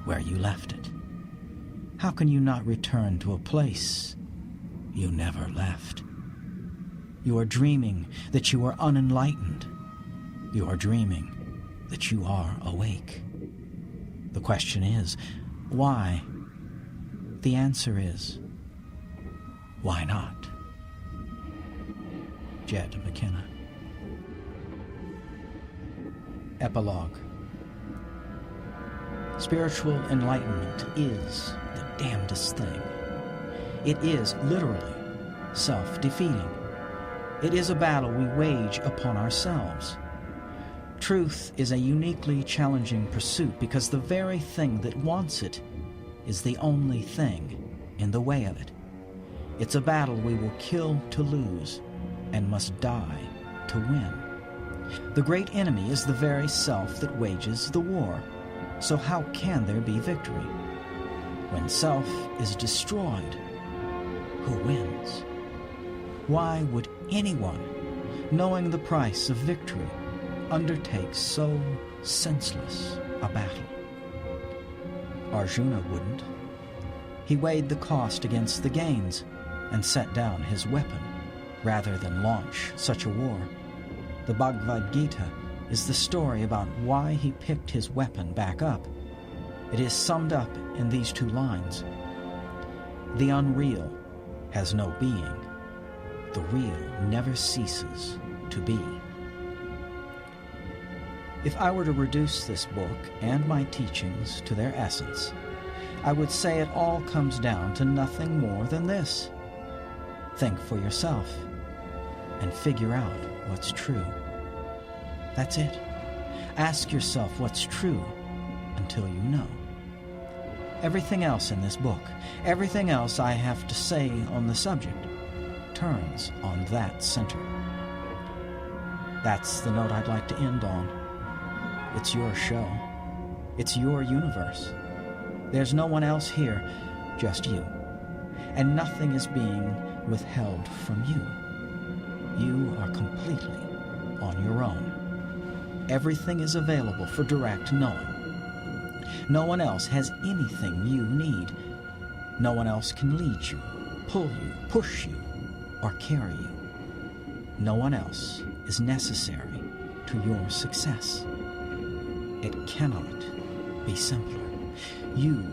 where you left it? How can you not return to a place you never left? You are dreaming that you are unenlightened. You are dreaming that you are awake. The question is, why? The answer is, why not? Jed McKenna. Epilogue. Spiritual enlightenment is the damnedest thing. It is literally self-defeating. It is a battle we wage upon ourselves. Truth is a uniquely challenging pursuit because the very thing that wants it is the only thing in the way of it. It's a battle we will kill to lose and must die to win. The great enemy is the very self that wages the war. So how can there be victory? When self is destroyed, who wins? Why would anyone, knowing the price of victory, undertake so senseless a battle? Arjuna wouldn't. He weighed the cost against the gains and set down his weapon rather than launch such a war. The Bhagavad Gita is the story about why he picked his weapon back up. It is summed up in these two lines. The unreal has no being. The real never ceases to be. If I were to reduce this book and my teachings to their essence, I would say it all comes down to nothing more than this. Think for yourself and figure out what's true. That's it. Ask yourself what's true until you know. Everything else in this book, everything else I have to say on the subject, turns on that center. That's the note I'd like to end on. It's your show. It's your universe. There's no one else here, just you. And nothing is being withheld from you. You are completely on your own. Everything is available for direct knowing. No one else has anything you need. No one else can lead you, pull you, push you, or carry you. No one else is necessary to your success. It cannot be simpler. You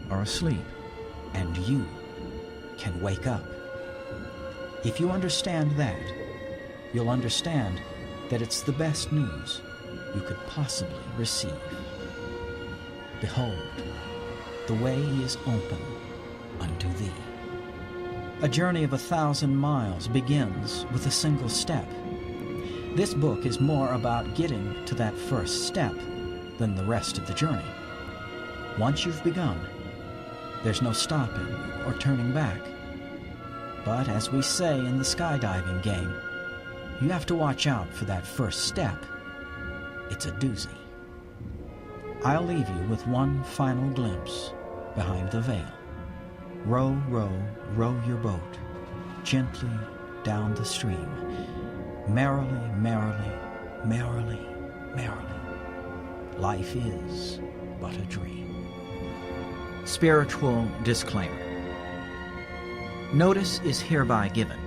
are asleep, and you can wake up. If you understand that, you'll understand that it's the best news you could possibly receive. Behold, the way is open unto thee. A journey of 1,000 miles begins with a single step. This book is more about getting to that first step than the rest of the journey. Once you've begun, there's no stopping or turning back. But as we say in the skydiving game, you have to watch out for that first step. It's a doozy. I'll leave you with one final glimpse behind the veil. Row, row, row your boat gently down the stream. Merrily, merrily, merrily, merrily. Life is but a dream. Spiritual disclaimer. Notice is hereby given.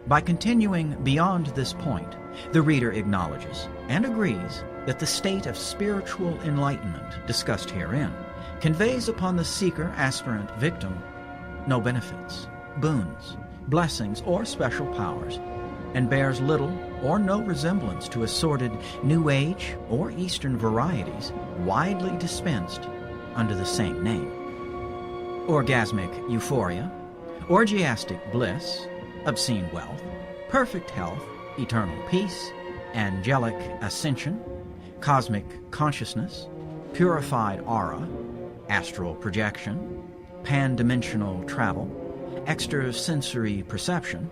By continuing beyond this point, the reader acknowledges and agrees that the state of spiritual enlightenment discussed herein conveys upon the seeker-aspirant victim no benefits, boons, blessings, or special powers, and bears little or no resemblance to assorted New Age or Eastern varieties widely dispensed under the same name. Orgasmic euphoria, orgiastic bliss, obscene wealth, perfect health, eternal peace, angelic ascension, cosmic consciousness, purified aura, astral projection, pan-dimensional travel, extrasensory perception,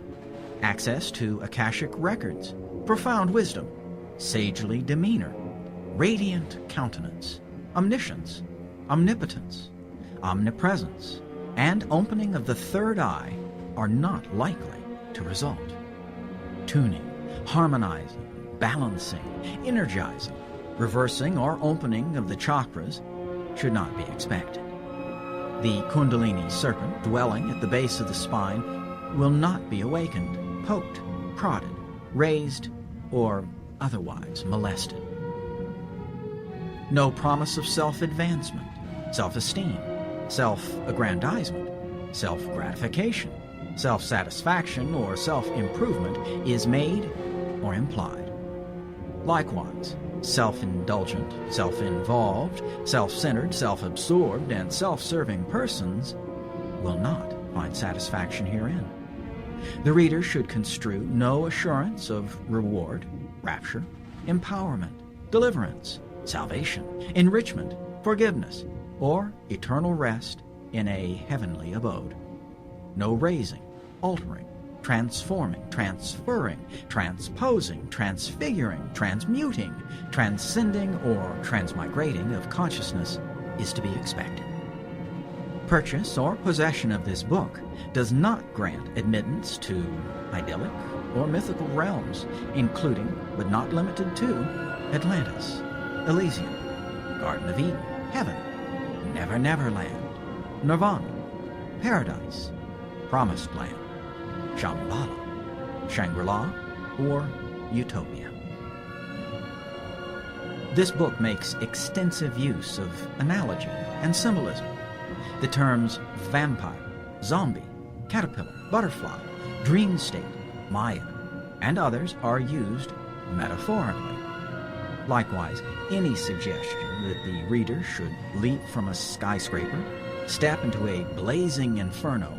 access to Akashic records, profound wisdom, sagely demeanor, radiant countenance, omniscience, omnipotence, omnipresence, and opening of the third eye are not likely to result. Tuning, harmonizing, balancing, energizing, reversing or opening of the chakras, should not be expected. The Kundalini serpent dwelling at the base of the spine will not be awakened, poked, prodded, raised, or otherwise molested. No promise of self-advancement, self-esteem, self-aggrandizement, self-gratification, self-satisfaction, or self-improvement is made or implied. Likewise, self-indulgent, self-involved, self-centered, self-absorbed, and self-serving persons will not find satisfaction herein. The reader should construe no assurance of reward, rapture, empowerment, deliverance, salvation, enrichment, forgiveness, or eternal rest in a heavenly abode. No raising, altering, transforming, transferring, transposing, transfiguring, transmuting, transcending, or transmigrating of consciousness is to be expected. Purchase or possession of this book does not grant admittance to idyllic or mythical realms, including, but not limited to, Atlantis, Elysium, Garden of Eden, Heaven, Never Never Land, Nirvana, Paradise, Promised Land, Shambhala, Shangri-La, or Utopia. This book makes extensive use of analogy and symbolism. The terms vampire, zombie, caterpillar, butterfly, dream state, Maya, and others are used metaphorically. Likewise, any suggestion that the reader should leap from a skyscraper, step into a blazing inferno,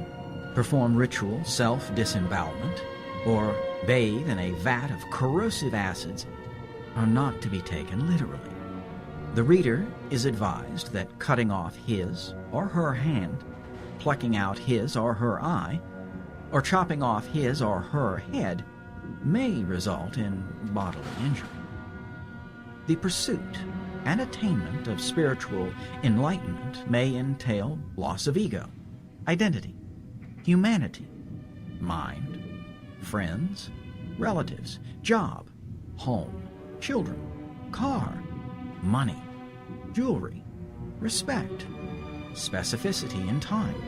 perform ritual self-disembowelment, or bathe in a vat of corrosive acids are not to be taken literally. The reader is advised that cutting off his or her hand, plucking out his or her eye, or chopping off his or her head may result in bodily injury. The pursuit and attainment of spiritual enlightenment may entail loss of ego, identity, humanity, mind, friends, relatives, job, home, children, car, money, jewelry, respect, specificity in time,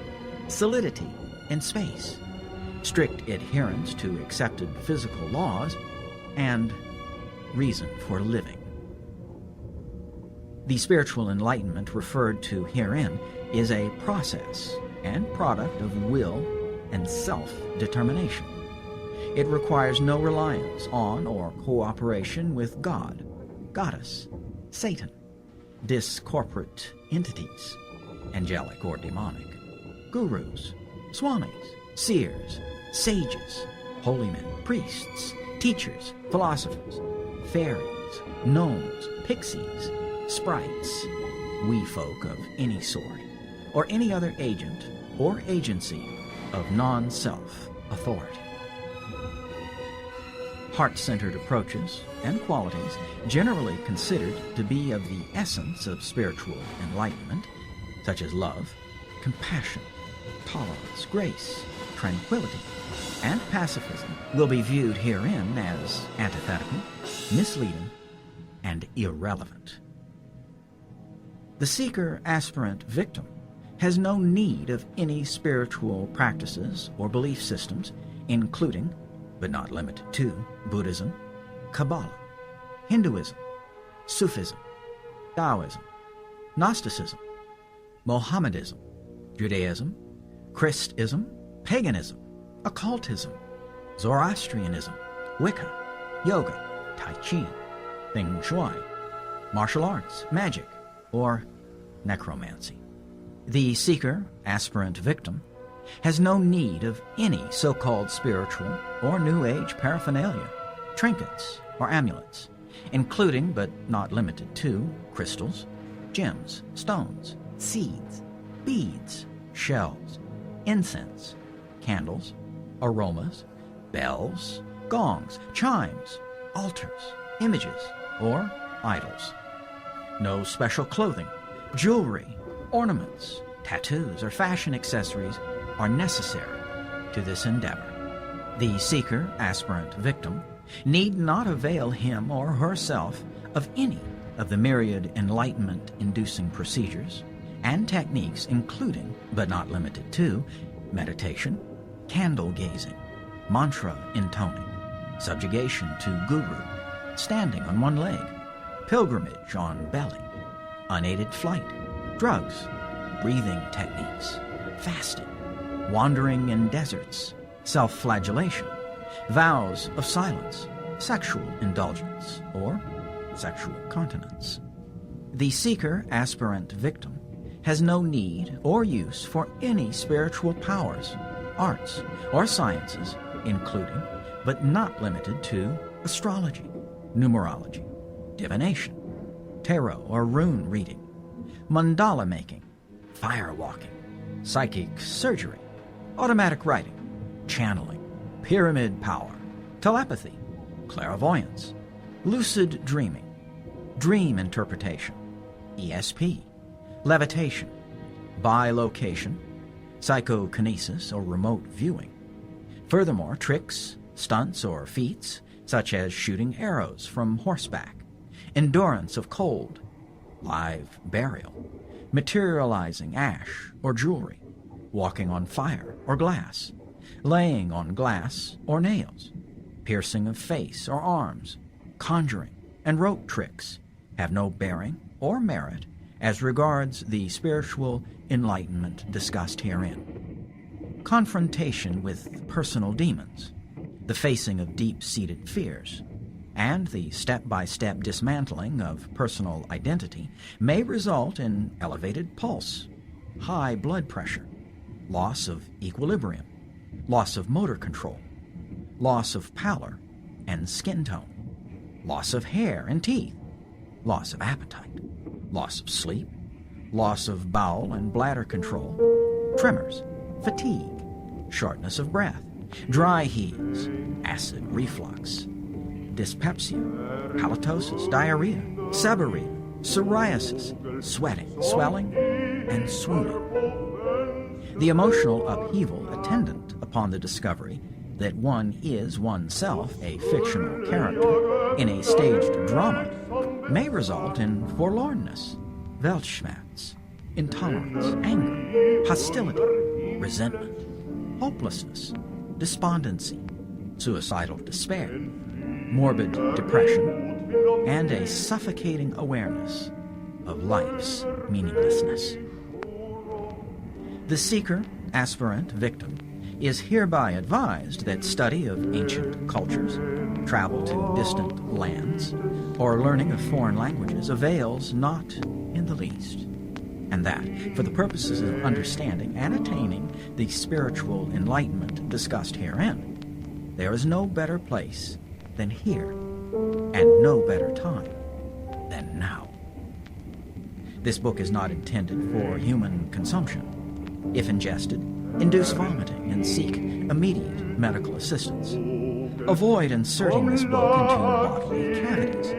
solidity in space, strict adherence to accepted physical laws, and reason for living. The spiritual enlightenment referred to herein is a process and product of will and self-determination. It requires no reliance on or cooperation with God, Goddess, Satan, discorporate entities, angelic or demonic, gurus, swamis, seers, sages, holy men, priests, teachers, philosophers, fairies, gnomes, pixies, sprites, wee folk of any sort, or any other agent or agency of non-self authority. Heart-centered approaches and qualities generally considered to be of the essence of spiritual enlightenment, such as love, compassion, tolerance, grace, tranquility, and pacifism, will be viewed herein as antithetical, misleading, and irrelevant. The seeker, aspirant, victim has no need of any spiritual practices or belief systems, including, but not limited to, Buddhism, Kabbalah, Hinduism, Sufism, Taoism, Gnosticism, Mohammedanism, Judaism, Christism, paganism, occultism, Zoroastrianism, Wicca, yoga, Tai Chi, Feng Shui, martial arts, magic, or necromancy. The seeker, aspirant, victim has no need of any so-called spiritual or New Age paraphernalia, trinkets, or amulets, including but not limited to crystals, gems, stones, seeds, beads, shells, incense, candles, aromas, bells, gongs, chimes, altars, images, or idols. No special clothing, jewelry, ornaments, tattoos, or fashion accessories are necessary to this endeavor. The seeker, aspirant, victim need not avail him or herself of any of the myriad enlightenment-inducing procedures and techniques, including, but not limited to, meditation, candle gazing, mantra intoning, subjugation to guru, standing on one leg, pilgrimage on belly, unaided flight, drugs, breathing techniques, fasting, wandering in deserts, self-flagellation, vows of silence, sexual indulgence, or sexual continence. The seeker, aspirant, victim has no need or use for any spiritual powers, arts, or sciences, including, but not limited to, astrology, numerology, divination, tarot or rune reading, mandala making, fire walking, psychic surgery, automatic writing, channeling, pyramid power, telepathy, clairvoyance, lucid dreaming, dream interpretation, ESP, levitation, bilocation, psychokinesis or remote viewing. Furthermore, tricks, stunts, or feats such as shooting arrows from horseback, endurance of cold, live burial, materializing ash or jewelry, walking on fire or glass, laying on glass or nails, piercing of face or arms, conjuring, and rope tricks have no bearing or merit as regards the spiritual enlightenment discussed herein. Confrontation with personal demons, the facing of deep-seated fears, and the step-by-step dismantling of personal identity may result in elevated pulse, high blood pressure, loss of equilibrium, loss of motor control, loss of pallor and skin tone, loss of hair and teeth, loss of appetite, loss of sleep, loss of bowel and bladder control, tremors, fatigue, shortness of breath, dry heaves, acid reflux, dyspepsia, halitosis, diarrhea, seborrhea, psoriasis, sweating, swelling, and swooning. The emotional upheaval attendant upon the discovery that one is oneself a fictional character in a staged drama may result in forlornness, Weltschmerz, intolerance, anger, hostility, resentment, hopelessness, despondency, suicidal despair, morbid depression, and a suffocating awareness of life's meaninglessness. The seeker, aspirant, victim is hereby advised that study of ancient cultures, travel to distant lands, or learning of foreign languages avails not in the least, and that, for the purposes of understanding and attaining the spiritual enlightenment discussed herein, there is no better place than here, and no better time than now. This book is not intended for human consumption. If ingested, induce vomiting and seek immediate medical assistance. Avoid inserting this book into bodily cavities.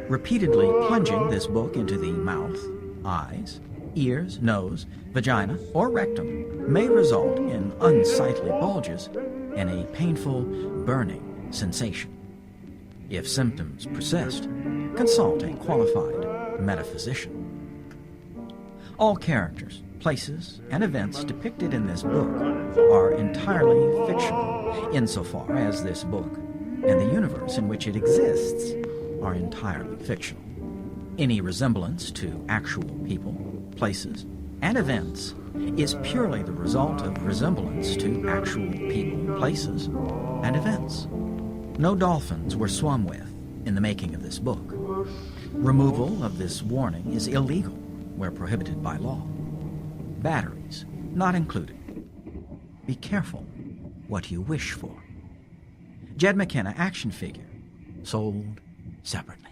Repeatedly plunging this book into the mouth, eyes, ears, nose, vagina, or rectum may result in unsightly bulges and a painful burning sensation. If symptoms persist, consult a qualified metaphysician. All characters, places, and events depicted in this book are entirely fictional, insofar as this book and the universe in which it exists are entirely fictional. Any resemblance to actual people, places, and events is purely the result of resemblance to actual people, places, and events. No dolphins were swum with in the making of this book. Removal of this warning is illegal where prohibited by law. Batteries not included. Be careful what you wish for. Jed McKenna action figure, sold separately.